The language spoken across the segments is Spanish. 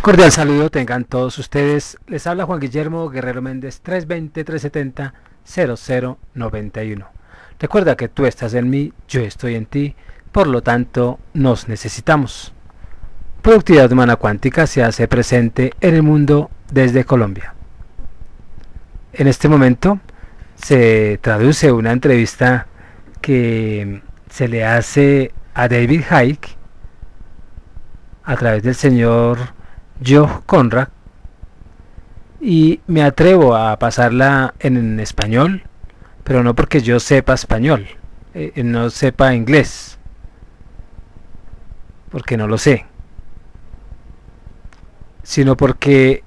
Cordial saludo tengan todos ustedes. Les habla Juan Guillermo Guerrero Méndez 320-370-0091. Recuerda que tú estás en mí, yo estoy en ti, por lo tanto nos necesitamos. Productividad Humana Cuántica se hace presente en el mundo desde Colombia. En este momento se traduce una entrevista que se le hace a David Icke a través del señor Joe Conrad, y me atrevo a pasarla en español, pero no porque yo sepa español, no sepa inglés, porque no lo sé, sino porque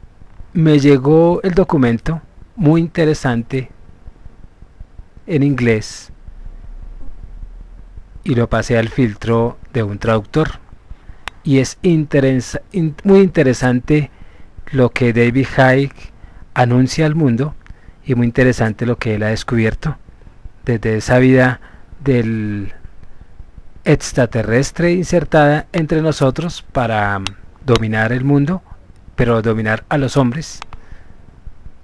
me llegó el documento muy interesante en inglés y lo pasé al filtro de un traductor. Y es muy interesante lo que David Icke anuncia al mundo, y muy interesante lo que él ha descubierto desde esa vida del extraterrestre insertada entre nosotros para dominar el mundo, pero dominar a los hombres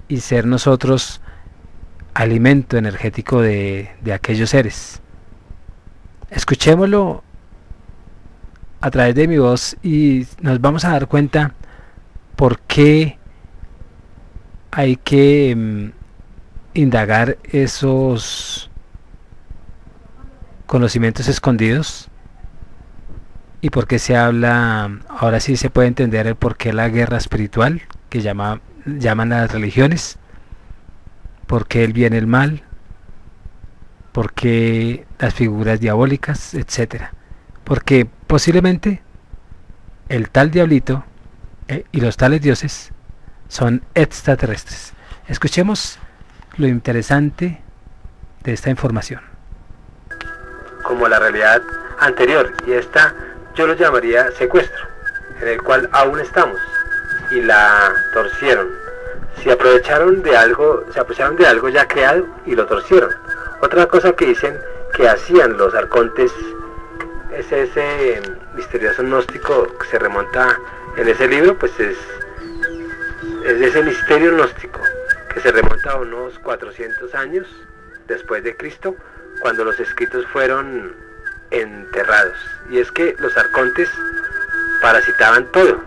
y ser nosotros alimento energético de aquellos seres. Escuchémoslo a través de mi voz y nos vamos a dar cuenta por qué hay que indagar esos conocimientos escondidos, y por qué se habla, ahora sí se puede entender el por qué la guerra espiritual que llaman las religiones, por qué el bien y el mal, por qué las figuras diabólicas, etcétera. Porque posiblemente el tal diablito y los tales dioses son extraterrestres. Escuchemos lo interesante de esta información. Como la realidad anterior, y esta yo lo llamaría secuestro, en el cual aún estamos, y la torcieron. Se aprovecharon de algo ya creado y lo torcieron. Otra cosa que dicen que hacían los arcontes es ese misterioso gnóstico que se remonta en ese libro, pues es ese misterio gnóstico que se remonta a unos 400 años después de Cristo, cuando los escritos fueron enterrados. Y es que los arcontes parasitaban todo.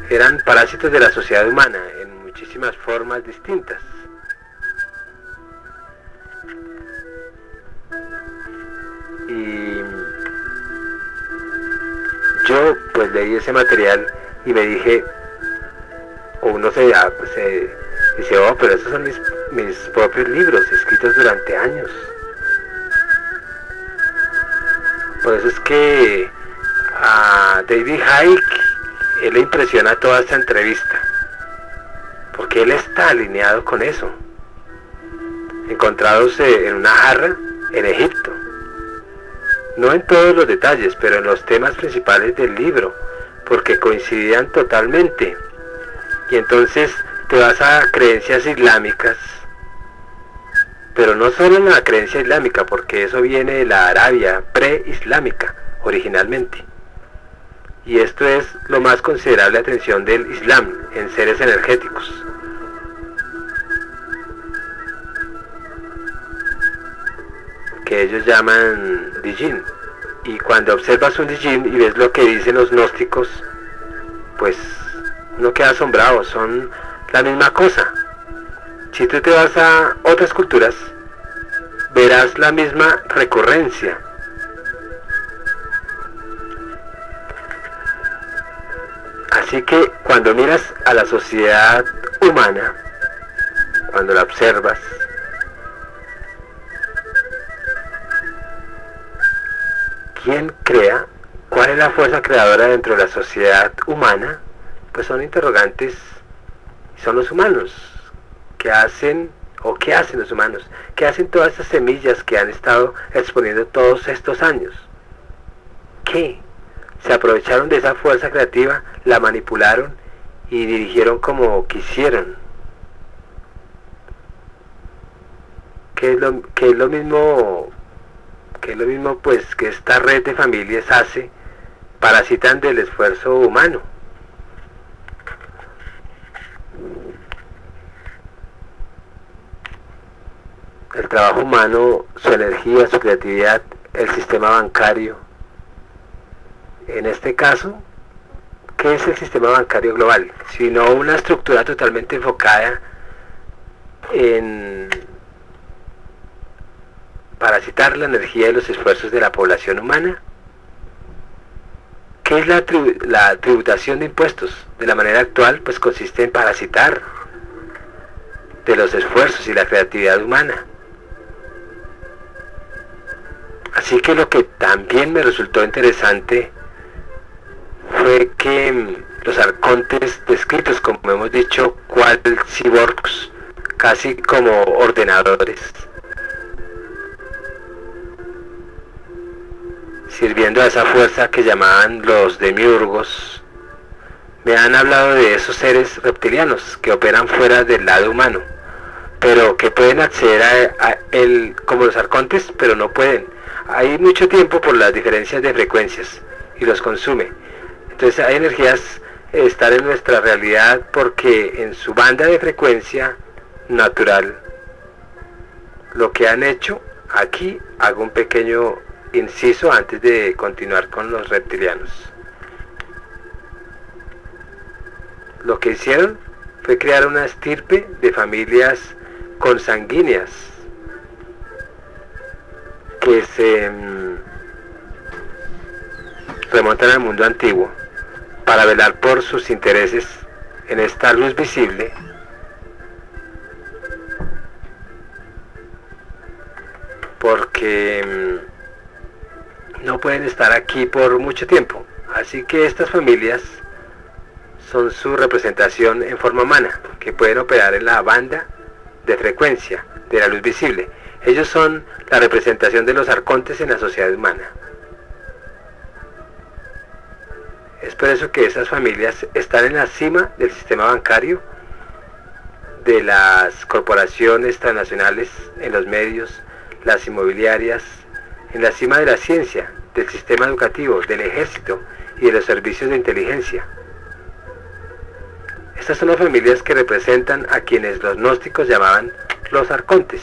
Eran parásitos de la sociedad humana en muchísimas formas distintas. Y yo pues leí ese material y me dije, o uno se dice, oh, pero esos son mis propios libros escritos durante años. Por eso es que a David Icke él le impresiona toda esta entrevista, porque él está alineado con eso, encontrados en una jarra en Egipto. No en todos los detalles, pero en los temas principales del libro, porque coincidían totalmente. Y entonces te vas a creencias islámicas, pero no solo en la creencia islámica, porque eso viene de la Arabia pre-islámica originalmente. Y esto es lo más considerable atención del Islam en seres energéticos. Que ellos llaman Dijin. Y cuando observas un Dijin y ves lo que dicen los gnósticos, pues no queda asombrado, son la misma cosa. Si tú te vas a otras culturas, verás la misma recurrencia. Así que cuando miras a la sociedad humana, cuando la observas, ¿quién crea? ¿Cuál es la fuerza creadora dentro de la sociedad humana? Pues son interrogantes, son los humanos. ¿Qué hacen o qué hacen los humanos? ¿Qué hacen todas esas semillas que han estado exponiendo todos estos años? ¿Qué? Se aprovecharon de esa fuerza creativa, la manipularon y dirigieron como quisieron. ¿Qué es lo mismo pues que esta red de familias hace parasitan del esfuerzo humano. El trabajo humano, su energía, su creatividad, el sistema bancario. En este caso, ¿qué es el sistema bancario global? Sino una estructura totalmente enfocada en parasitar la energía y los esfuerzos de la población humana. ¿Qué es la tributación de impuestos? De la manera actual, pues consiste en parasitar de los esfuerzos y la creatividad humana. Así que lo que también me resultó interesante fue que los arcontes descritos, como hemos dicho, cual cyborgs, casi como ordenadores, sirviendo a esa fuerza que llamaban los demiurgos, me han hablado de esos seres reptilianos que operan fuera del lado humano, pero que pueden acceder a él como los arcontes, pero no pueden. Hay mucho tiempo por las diferencias de frecuencias y los consume. Entonces hay energías estar en nuestra realidad porque en su banda de frecuencia natural, lo que han hecho, aquí hago un pequeño inciso antes de continuar con los reptilianos. Lo que hicieron fue crear una estirpe de familias consanguíneas que se remontan al mundo antiguo para velar por sus intereses en esta luz visible, porque no pueden estar aquí por mucho tiempo. Así que estas familias son su representación en forma humana, que pueden operar en la banda de frecuencia de la luz visible. Ellos son la representación de los arcontes en la sociedad humana. Es por eso que esas familias están en la cima del sistema bancario, de las corporaciones transnacionales, en los medios, las inmobiliarias, en la cima de la ciencia, del sistema educativo, del ejército y de los servicios de inteligencia. Estas son las familias que representan a quienes los gnósticos llamaban los arcontes.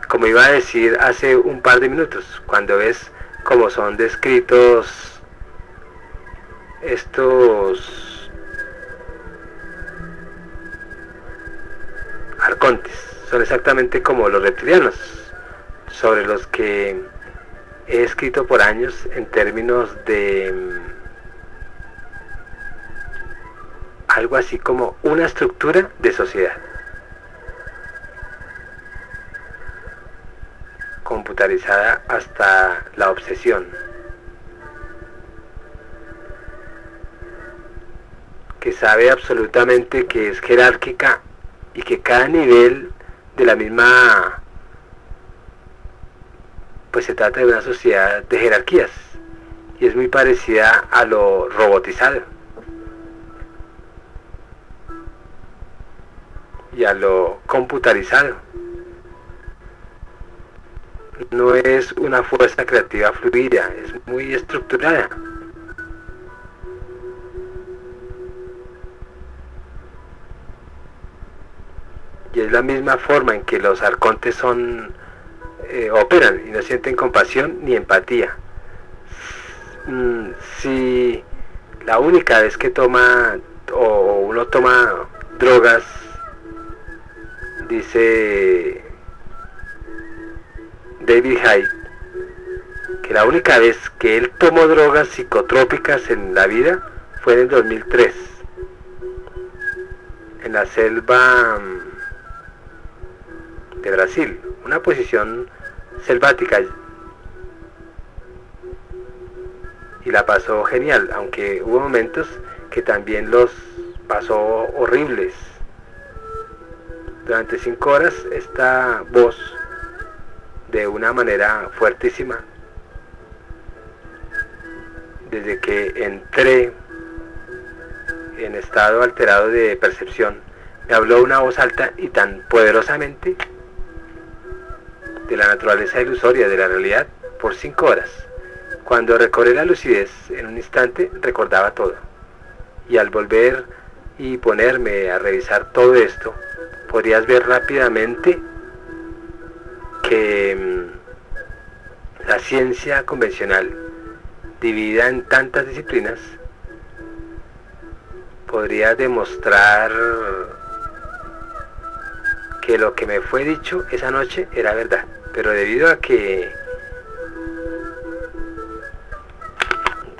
Como iba a decir hace un par de minutos, cuando ves cómo son descritos estos arcontes, son exactamente como los reptilianos, sobre los que he escrito por años en términos de algo así como una estructura de sociedad computarizada hasta la obsesión, que sabe absolutamente que es jerárquica y que cada nivel de la misma, pues se trata de una sociedad de jerarquías y es muy parecida a lo robotizado y a lo computarizado. No es una fuerza creativa fluida, es muy estructurada. Y es la misma forma en que los arcontes son operan y no sienten compasión ni empatía. Si la única vez que toma o uno toma drogas, dice David Icke, que la única vez que él tomó drogas psicotrópicas en la vida fue en el 2003, en la selva de Brasil, una posición selvática, y la pasó genial, aunque hubo momentos que también los pasó horribles. Durante 5 horas esta voz, de una manera fuertísima, desde que entré en estado alterado de percepción, me habló una voz alta y tan poderosamente de la naturaleza ilusoria de la realidad por 5 horas. Cuando recobré la lucidez, en un instante recordaba todo. Y al volver y ponerme a revisar todo esto, podrías ver rápidamente que la ciencia convencional, dividida en tantas disciplinas, podría demostrar que lo que me fue dicho esa noche era verdad, pero debido a que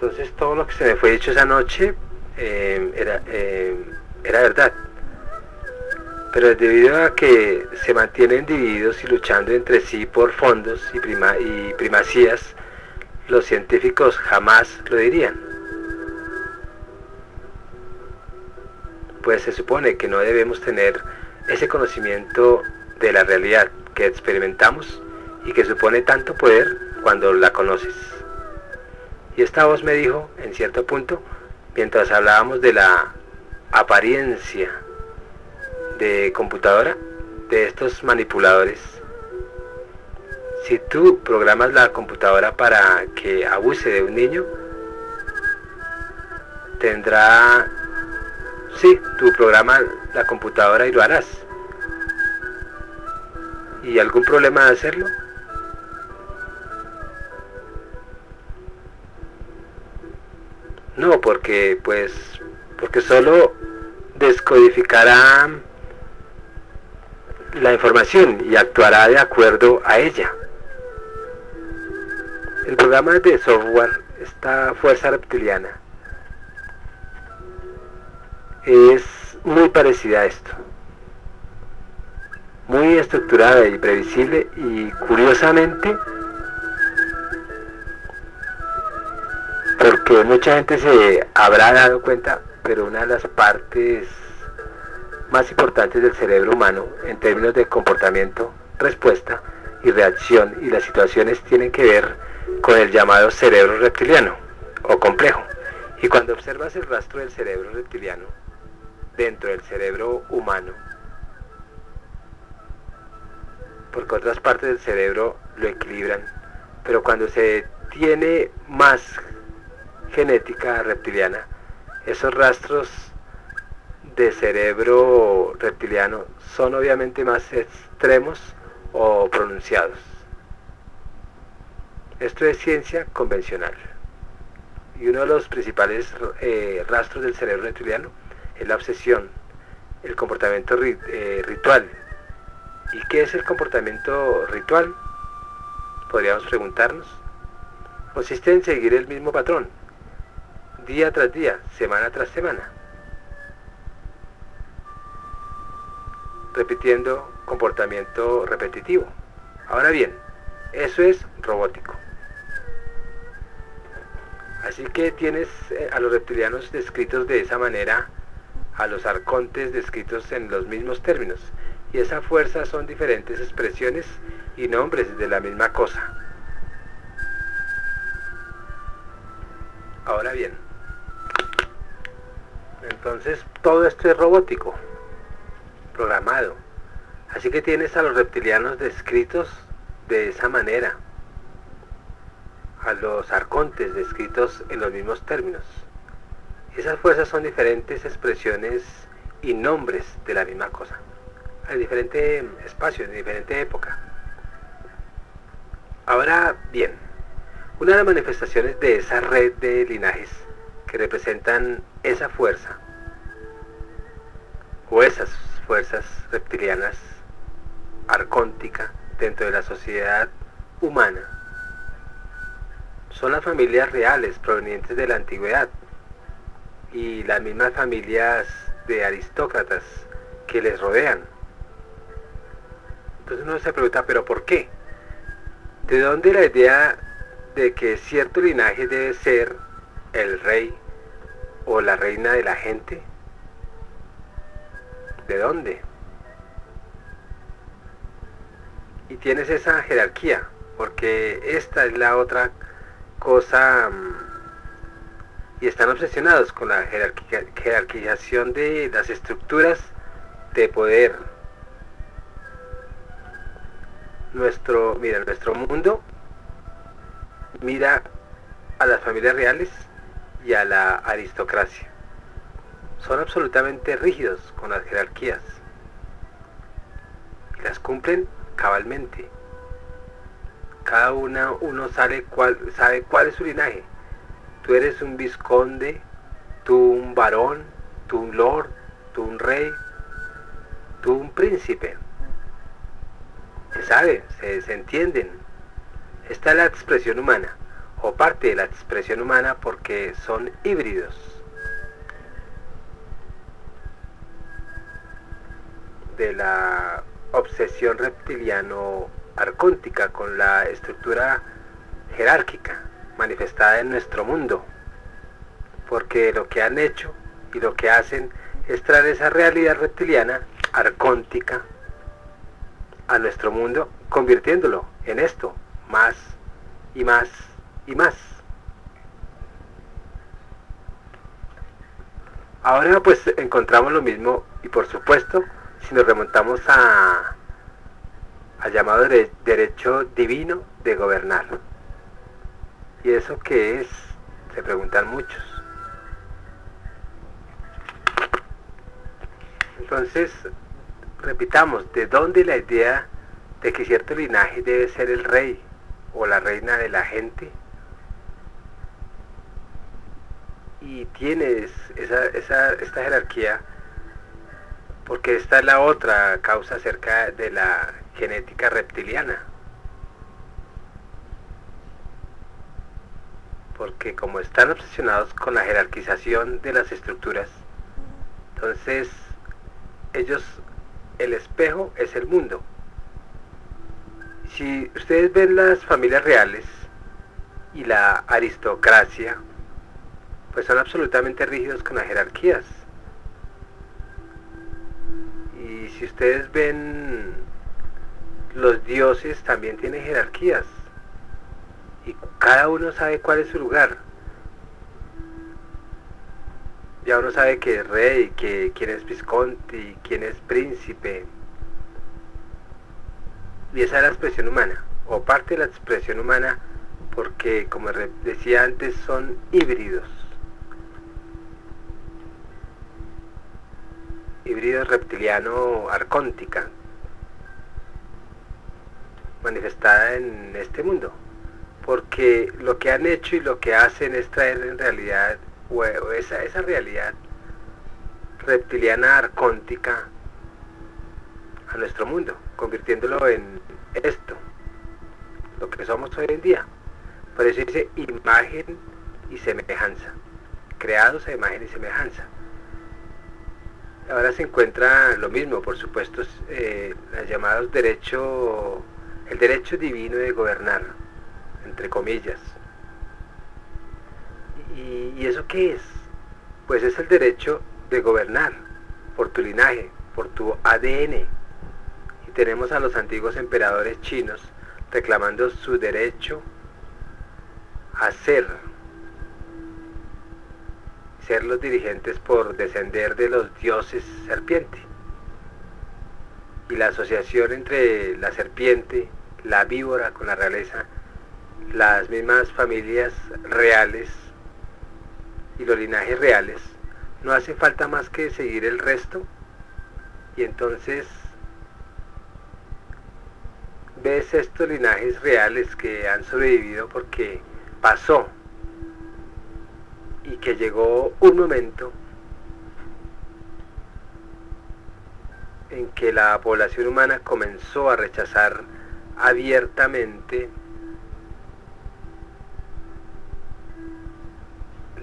entonces todo lo que se me fue dicho esa noche era verdad, pero debido a que se mantienen divididos y luchando entre sí por fondos y primacías, los científicos jamás lo dirían, pues se supone que no debemos tener ese conocimiento de la realidad que experimentamos y que supone tanto poder cuando la conoces. Y esta voz me dijo, en cierto punto, mientras hablábamos de la apariencia de computadora de estos manipuladores: si tú programas la computadora para que abuse de un niño, tendrá, sí, tú programas la computadora y lo harás. ¿Y algún problema de hacerlo? No, porque solo descodificará la información y actuará de acuerdo a ella. El programa de software, esta fuerza reptiliana, es muy parecida a esto, muy estructurada y previsible, y curiosamente, porque mucha gente se habrá dado cuenta, pero una de las partes más importantes del cerebro humano en términos de comportamiento, respuesta y reacción y las situaciones tienen que ver con el llamado cerebro reptiliano o complejo. Y cuando observas el rastro del cerebro reptiliano dentro del cerebro humano, porque otras partes del cerebro lo equilibran, pero cuando se tiene más genética reptiliana, esos rastros de cerebro reptiliano son obviamente más extremos o pronunciados. Esto es ciencia convencional. Y uno de los principales rastros del cerebro reptiliano es la obsesión, el comportamiento ritual. ¿Y qué es el comportamiento ritual? Podríamos preguntarnos. Consiste en seguir el mismo patrón, día tras día, semana tras semana, repitiendo comportamiento repetitivo. Ahora bien, eso es robótico. Así que tienes a los reptilianos descritos de esa manera, a los arcontes descritos en los mismos términos, y esa fuerza son diferentes expresiones y nombres de la misma cosa. Ahora bien, entonces todo esto es robótico, programado. Así que tienes a los reptilianos descritos de esa manera, a los arcontes descritos en los mismos términos. Esas fuerzas son diferentes expresiones y nombres de la misma cosa, en diferente espacio, en diferente época. Ahora bien, una de las manifestaciones de esa red de linajes que representan esa fuerza, o esas fuerzas reptilianas arcóntica dentro de la sociedad humana, son las familias reales provenientes de la antigüedad y las mismas familias de aristócratas que les rodean. Entonces uno se pregunta, ¿pero por qué? ¿De dónde la idea de que cierto linaje debe ser el rey o la reina de la gente? ¿De dónde? Y tienes esa jerarquía, porque esta es la otra cosa, y están obsesionados con la jerarquización de las estructuras de poder. Nuestro mundo mira a las familias reales y a la aristocracia. Son absolutamente rígidos con las jerarquías y las cumplen cabalmente. Cada uno sabe cuál es su linaje. Tú eres un vizconde, tú un varón, tú un lord, tú un rey, tú un príncipe. Se sabe, se entienden. Esta es la expresión humana, o parte de la expresión humana, porque son híbridos. De la obsesión reptiliano-arcóntica con la estructura jerárquica manifestada en nuestro mundo, porque lo que han hecho y lo que hacen es traer esa realidad reptiliana arcóntica a nuestro mundo, convirtiéndolo en esto, más y más y más. Ahora pues encontramos lo mismo, y por supuesto si nos remontamos al llamado derecho divino de gobernar. ¿Y eso qué es? Se preguntan muchos. Entonces, repitamos, ¿de dónde la idea de que cierto linaje debe ser el rey o la reina de la gente? Y tienes esta jerarquía, porque esta es la otra causa acerca de la genética reptiliana. Porque como están obsesionados con la jerarquización de las estructuras, entonces ellos, el espejo es el mundo. Si ustedes ven las familias reales y la aristocracia, pues son absolutamente rígidos con las jerarquías. Y si ustedes ven los dioses, también tienen jerarquías. Y cada uno sabe cuál es su lugar. Ya uno sabe que es rey, quién es visconti, quién es príncipe. Y esa es la expresión humana, o parte de la expresión humana, porque como decía antes, son híbridos. Híbridos reptiliano-arcóntica, manifestada en este mundo. Porque lo que han hecho y lo que hacen es traer en realidad, o esa realidad reptiliana arcóntica a nuestro mundo, convirtiéndolo en esto, lo que somos hoy en día. Por eso dice imagen y semejanza, creados a imagen y semejanza. Ahora se encuentra lo mismo, por supuesto, los llamados el derecho divino de gobernar, entre comillas. ¿Y eso qué es? Pues es el derecho de gobernar por tu linaje, por tu ADN. Y tenemos a los antiguos emperadores chinos reclamando su derecho a ser los dirigentes por descender de los dioses serpiente. Y la asociación entre la serpiente, la víbora con la realeza, las mismas familias reales y los linajes reales, no hace falta más que seguir el resto, y entonces ves estos linajes reales que han sobrevivido porque pasó, y que llegó un momento en que la población humana comenzó a rechazar abiertamente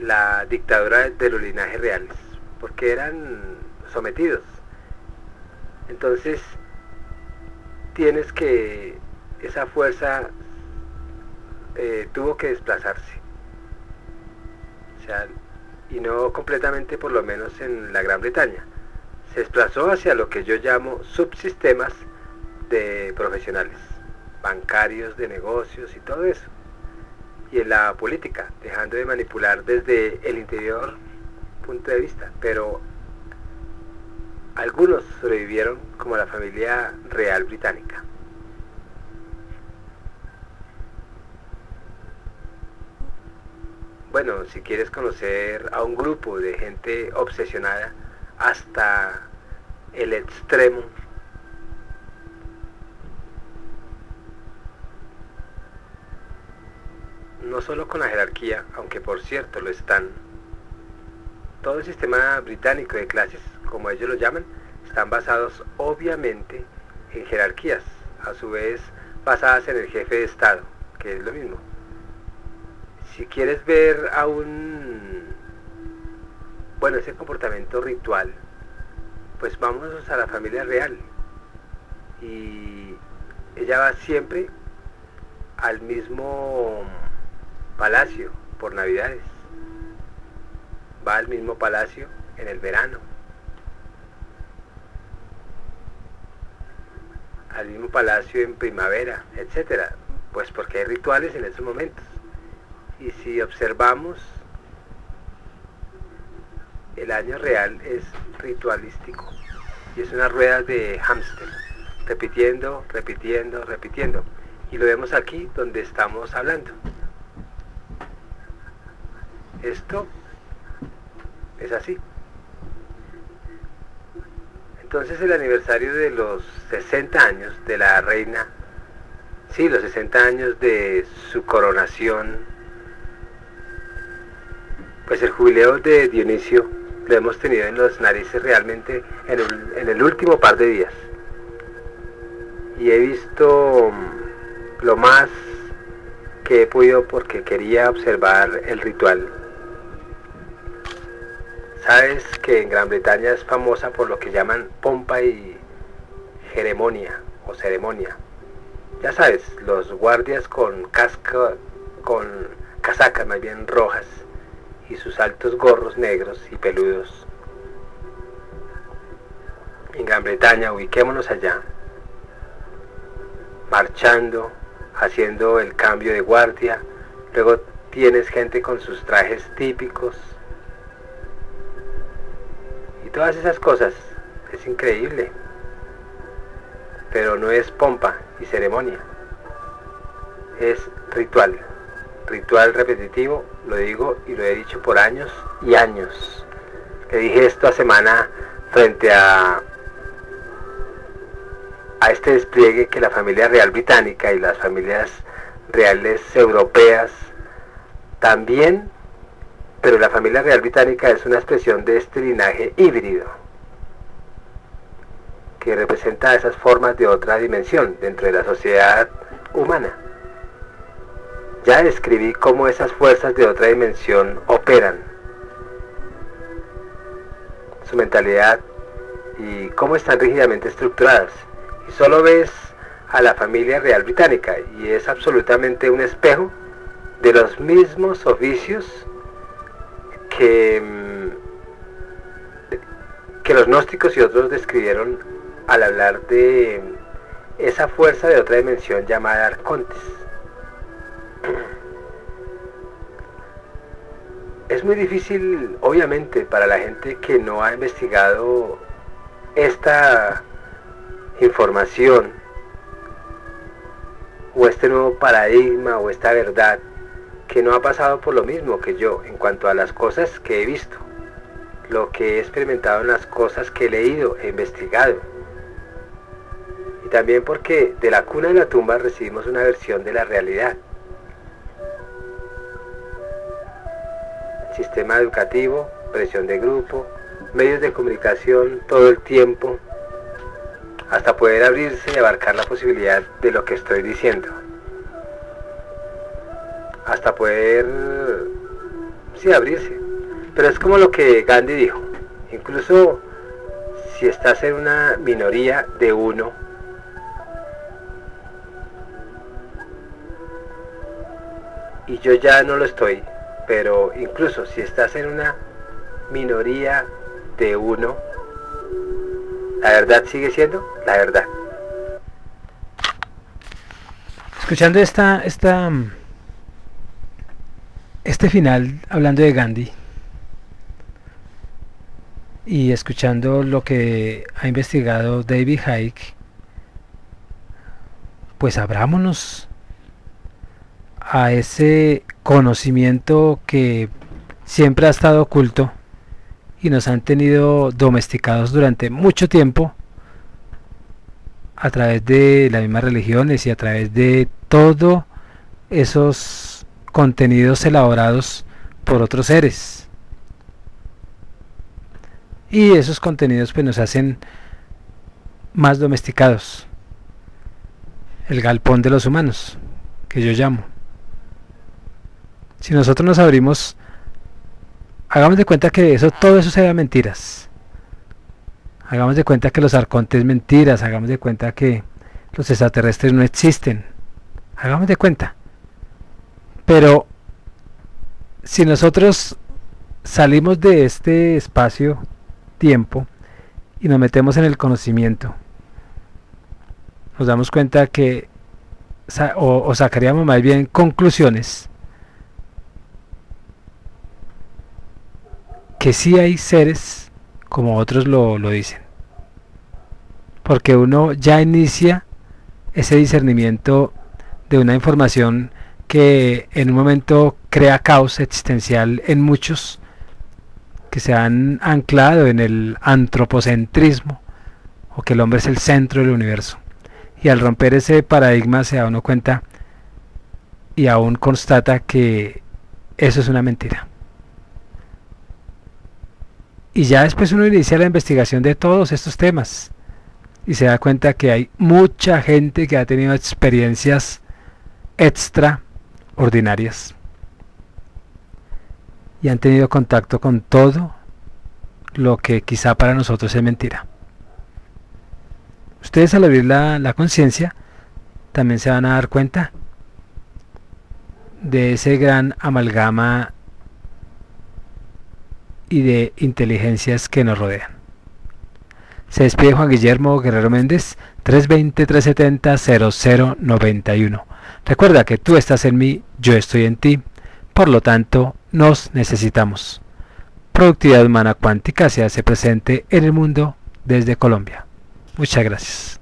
la dictadura de los linajes reales, porque eran sometidos. Entonces tienes que, esa fuerza tuvo que desplazarse, o sea, y no completamente, por lo menos en la Gran Bretaña. Se desplazó hacia lo que yo llamo subsistemas de profesionales, bancarios, de negocios y todo eso. Y en la política, dejando de manipular desde el interior punto de vista. Pero algunos sobrevivieron, como la familia real británica. bueno, si quieres conocer a un grupo de gente obsesionada hasta el extremo, no solo con la jerarquía, aunque por cierto lo están. Todo el sistema británico de clases, como ellos lo llaman, están basados obviamente en jerarquías, a su vez basadas en el jefe de Estado, que es lo mismo. Si quieres ver a ese comportamiento ritual, pues vámonos a la familia real. Y ella va siempre al mismo palacio por Navidades. Va al mismo palacio en el verano. Al mismo palacio en primavera, etcétera. Pues porque hay rituales en esos momentos. Y si observamos, el año real es ritualístico. Y es una rueda de hámster, repitiendo, repitiendo, repitiendo. Y lo vemos aquí donde estamos hablando. Esto es así. Entonces el aniversario de los 60 años de la reina, sí, los 60 años de su coronación, pues el jubileo de Dionisio lo hemos tenido en las narices realmente en el último par de días. Y he visto lo más que he podido porque quería observar el ritual. Sabes que en Gran Bretaña es famosa por lo que llaman pompa y ceremonia o ceremonia. Ya sabes, los guardias con casacas más bien rojas y sus altos gorros negros y peludos. En Gran Bretaña, ubiquémonos allá, marchando, haciendo el cambio de guardia. Luego tienes gente con sus trajes típicos y todas esas cosas. Es increíble, pero no es pompa y ceremonia, es ritual repetitivo. Lo digo y lo he dicho por años y años. Le dije esta semana frente a este despliegue que la familia real británica y las familias reales europeas también, pero la familia real británica es una expresión de este linaje híbrido que representa esas formas de otra dimensión dentro de la sociedad humana. Ya describí cómo esas fuerzas de otra dimensión operan, su mentalidad y cómo están rígidamente estructuradas. Y solo ves a la familia real británica y es absolutamente un espejo de los mismos oficios que los gnósticos y otros describieron al hablar de esa fuerza de otra dimensión llamada arcontes. Es muy difícil, obviamente, para la gente que no ha investigado esta información o este nuevo paradigma o esta verdad, que no ha pasado por lo mismo que yo en cuanto a las cosas que he visto, lo que he experimentado en las cosas que he leído, he investigado. Y también porque de la cuna de la tumba recibimos una versión de la realidad. Sistema educativo, presión de grupo, medios de comunicación todo el tiempo, hasta poder abrirse y abarcar la posibilidad de lo que estoy diciendo. Hasta poder, sí, abrirse. Pero es como lo que Gandhi dijo, incluso si estás en una minoría de uno, y yo ya no lo estoy, pero incluso si estás en una minoría de uno, la verdad sigue siendo la verdad. Escuchando este final, hablando de Gandhi, y escuchando lo que ha investigado David Icke, pues abrámonos a ese conocimiento que siempre ha estado oculto y nos han tenido domesticados durante mucho tiempo a través de las mismas religiones y a través de todos esos contenidos elaborados por otros seres. Y esos contenidos pues nos hacen más domesticados. El galpón de los humanos, que yo llamo. Si nosotros nos abrimos, hagamos de cuenta que todo eso sea mentiras. Hagamos de cuenta que los arcontes mentiras, hagamos de cuenta que los extraterrestres no existen. Hagamos de cuenta. Pero si nosotros salimos de este espacio-tiempo y nos metemos en el conocimiento, nos damos cuenta que, o sacaríamos más bien conclusiones, que sí hay seres como otros lo dicen, porque uno ya inicia ese discernimiento de una información que en un momento crea caos existencial en muchos que se han anclado en el antropocentrismo, o que el hombre es el centro del universo, y al romper ese paradigma se da uno cuenta y aún constata que eso es una mentira. Y ya después uno inicia la investigación de todos estos temas y se da cuenta que hay mucha gente que ha tenido experiencias extraordinarias y han tenido contacto con todo lo que quizá para nosotros es mentira. Ustedes al abrir la conciencia también se van a dar cuenta de ese gran amalgama y de inteligencias que nos rodean. Se despide Juan Guillermo Guerrero Méndez, 320-370-0091. Recuerda que tú estás en mí, yo estoy en ti, por lo tanto nos necesitamos. Productividad Humana Cuántica se hace presente en el mundo desde Colombia. Muchas gracias.